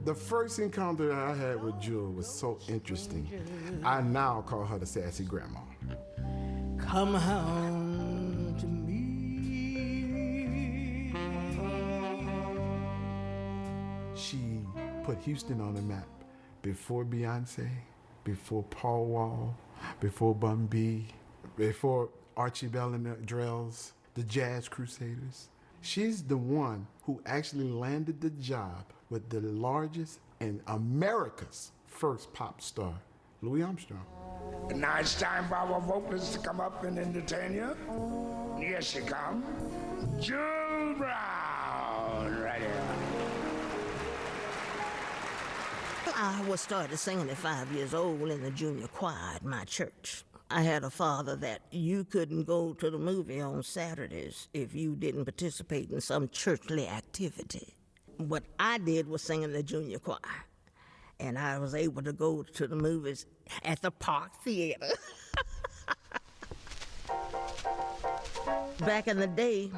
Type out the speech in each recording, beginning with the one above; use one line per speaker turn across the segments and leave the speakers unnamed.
The first encounter that I had with Jewel was so interesting. I now call her the sassy grandma.
Come home to me.
She put Houston on the map before Beyonce, before Paul Wall, before Bun B, before Archie Bell and the Drells, the Jazz Crusaders. She's the one who actually landed the job with the largest and America's first pop star, Louis Armstrong.
Now it's time for our vocalists to come up and entertain you. Here she comes, Jewel Brown, right here.
I was started singing at 5 years old in the junior choir at my church. I had a father that you couldn't go to the movie on Saturdays if you didn't participate in some churchly activity. What I did was sing in the junior choir, and I was able to go to the movies at the Park Theater. Back in the day,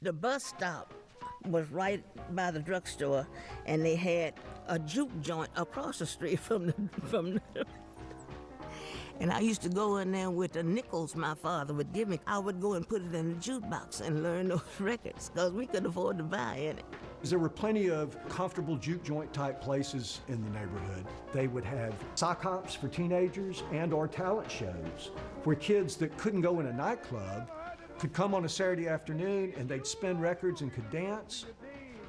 the bus stop was right by the drugstore, and they had a juke joint across the street from the and I used to go in there with the nickels my father would give me. I would go and put it in the jukebox and learn those records, because we couldn't afford to buy any.
There were plenty of comfortable juke joint type places in the neighborhood. They would have sock hops for teenagers and or talent shows where kids that couldn't go in a nightclub could come on a Saturday afternoon and they'd spin records and could dance.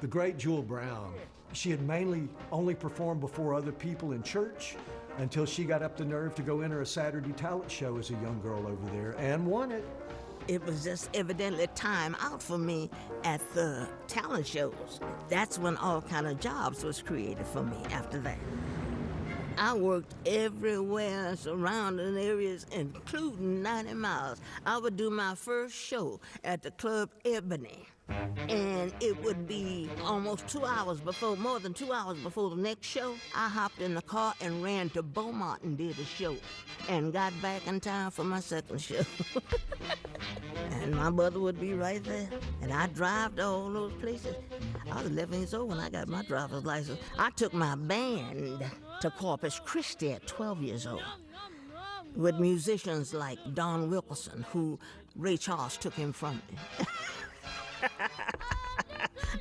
The great Jewel Brown, she had mainly only performed before other people in church until she got up the nerve to go enter a Saturday talent show as a young girl over there and won it.
It was just evidently time out for me at the talent shows. That's when all kind of jobs was created for me after that. I worked everywhere, surrounding areas, including 90 miles. I would do my first show at the Club Ebony, and it would be almost 2 hours before, more than 2 hours before the next show. I hopped in the car and ran to Beaumont and did a show, and got back in time for my second show. And my mother would be right there, and I'd drive to all those places. I was 11 years old when I got my driver's license. I took my band to Corpus Christi at 12 years old with musicians like Don Wilkerson, who Ray Charles took him from me.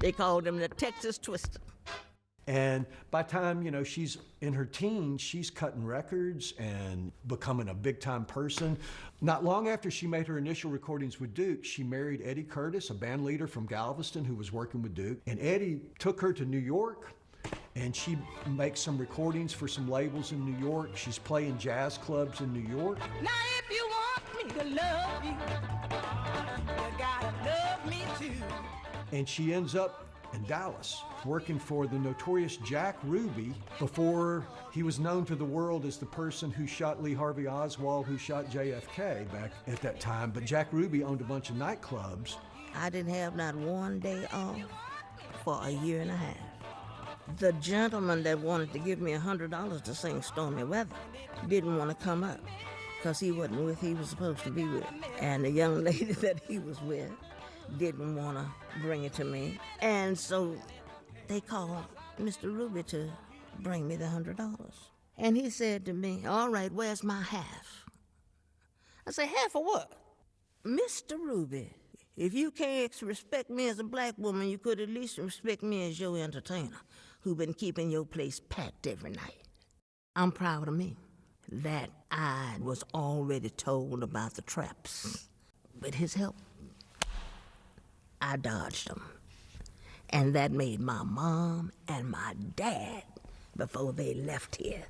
They called him the Texas Twister.
And by the time, she's in her teens, she's cutting records and becoming a big-time person. Not long after she made her initial recordings with Duke, she married Eddie Curtis, a band leader from Galveston who was working with Duke. And Eddie took her to New York, and she makes some recordings for some labels in New York. She's playing jazz clubs in New York.
Now if you want me to love you, you gotta love me too.
And she ends up in Dallas, working for the notorious Jack Ruby before he was known to the world as the person who shot Lee Harvey Oswald, who shot JFK back at that time. But Jack Ruby owned a bunch of nightclubs.
I didn't have not one day off for a year and a half. The gentleman that wanted to give me $100 to sing Stormy Weather didn't want to come up because he wasn't with who he was supposed to be with. And the young lady that he was with didn't want to bring it to me. And so they called Mr. Ruby to bring me the $100. And he said to me, all right, where's my half? I said, half of what? Mr. Ruby, if you can't respect me as a black woman, you could at least respect me as your entertainer who been keeping your place packed every night. I'm proud of me that I was already told about the traps. With his help, I dodged them. And that made my mom and my dad, before they left here,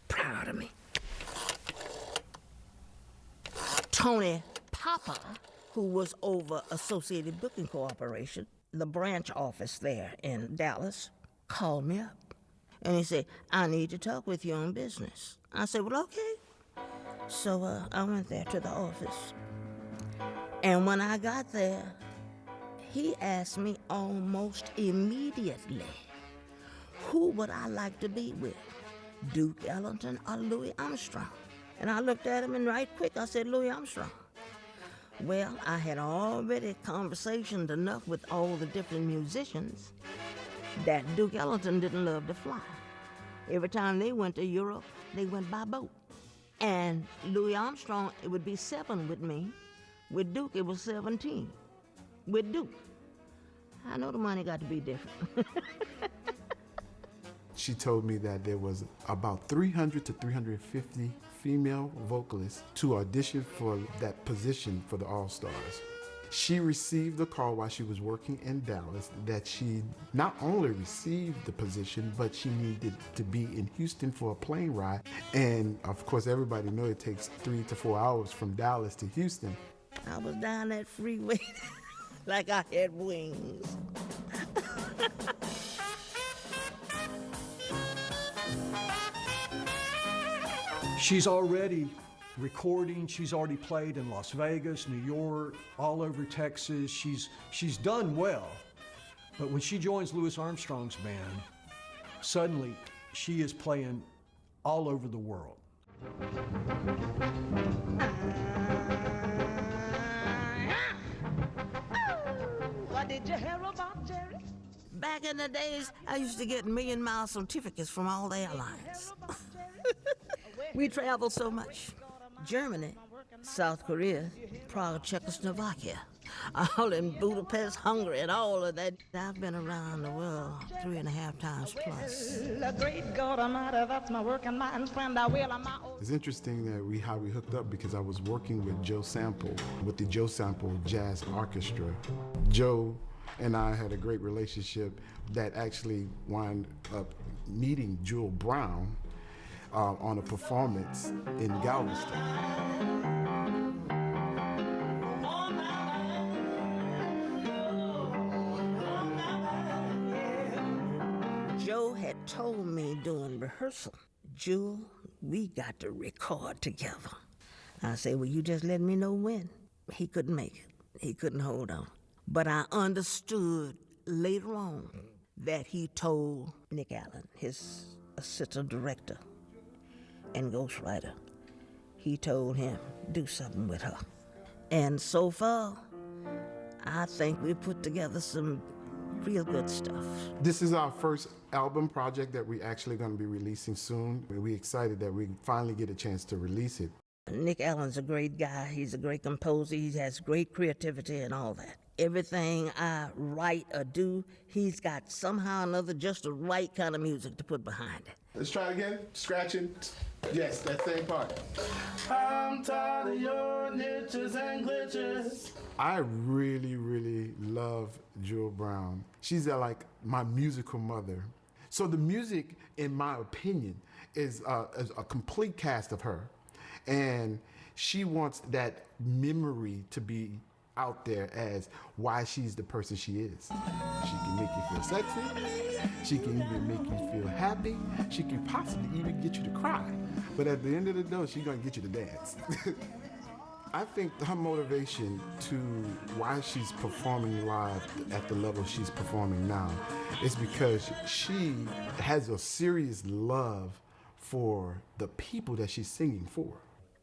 proud of me. Tony Papa, who was over Associated Booking Corporation, the branch office there in Dallas, called me up. And he said, I need to talk with you on business. I said, well, okay. So I went there to the office. And when I got there, he asked me almost immediately, who would I like to be with, Duke Ellington or Louis Armstrong? And I looked at him and right quick, I said, Louis Armstrong. Well, I had already conversationed enough with all the different musicians that Duke Ellington didn't love to fly. Every time they went to Europe, they went by boat. And Louis Armstrong, it would be 7 with me. With Duke, it was 17. With Duke. I know the money got to be different.
She told me that there was about 300 to 350 female vocalists to audition for that position for the All-Stars. She received a call while she was working in Dallas that she not only received the position, but she needed to be in Houston for a plane ride. And of course, everybody knows it takes 3 to 4 hours from Dallas to Houston.
I was down that freeway like I had wings.
She's already recording. She's already played in Las Vegas, New York, all over Texas. She's done well. But when she joins Louis Armstrong's band, suddenly she is playing all over the world.
What did you hear about Jerry?
Back in the days, I used to get million-mile certificates from all the airlines. We traveled so much. Germany, South Korea, Prague, Czechoslovakia, all in Budapest, Hungary, and all of that. I've been around the world 3.5 times plus.
The great God Almighty, that's my working mind friend. I will on my own.
It's interesting that how we hooked up because I was working with Joe Sample, with the Joe Sample Jazz Orchestra. Joe and I had a great relationship that actually wound up meeting Jewel Brown on a performance in Galveston.
Joe had told me during rehearsal, Jewel, we got to record together. I said, well, you just let me know when. He couldn't make it. He couldn't hold on. But I understood later on that he told Nick Allen, his assistant director and ghostwriter, he told him, do something with her. And so far, I think we put together some real good stuff.
This is our first album project that we're actually going to be releasing soon. We're excited that we finally get a chance to release it.
Nick Allen's a great guy. He's a great composer. He has great creativity and all that. Everything I write or do, he's got somehow or another just the right kind of music to put behind it.
Let's try it again. Scratching. Yes, that same part. I'm tired of your niches and glitches. I really, really love Jewel Brown. She's like my musical mother. So the music, in my opinion, is a complete cast of her. And she wants that memory to be out there as why she's the person she is. She can make you feel sexy. She can even make you feel happy. She can possibly even get you to cry. But at the end of the day, she's gonna get you to dance. I think her motivation to why she's performing live at the level she's performing now is because she has a serious love for the people that she's singing for.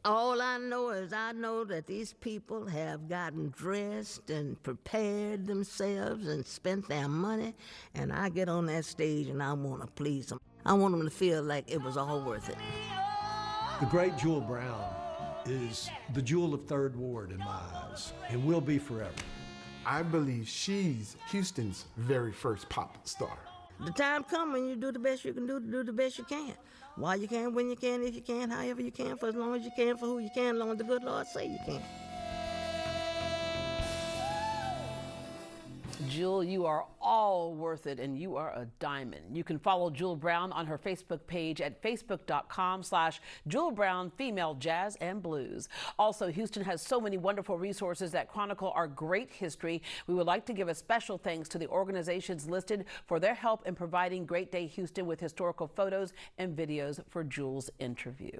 All I know is I know that these people have gotten dressed and prepared themselves and spent their money, and I get on that stage and I want to please them. I want them to feel like it was all worth it.
The great Jewel Brown is the jewel of Third Ward in my eyes, and will be forever.
I believe she's Houston's very first pop star.
The time comes when you do the best you can do the best you can. While you can, when you can, if you can, however you can, for as long as you can, for who you can, as long as the good Lord say you can.
Jewel, you are all worth it, and you are a diamond. You can follow Jewel Brown on her Facebook page at facebook.com/Jewel Brown Female Jazz and Blues. Also, Houston has so many wonderful resources that chronicle our great history. We would like to give a special thanks to the organizations listed for their help in providing Great Day Houston with historical photos and videos for Jewel's interview.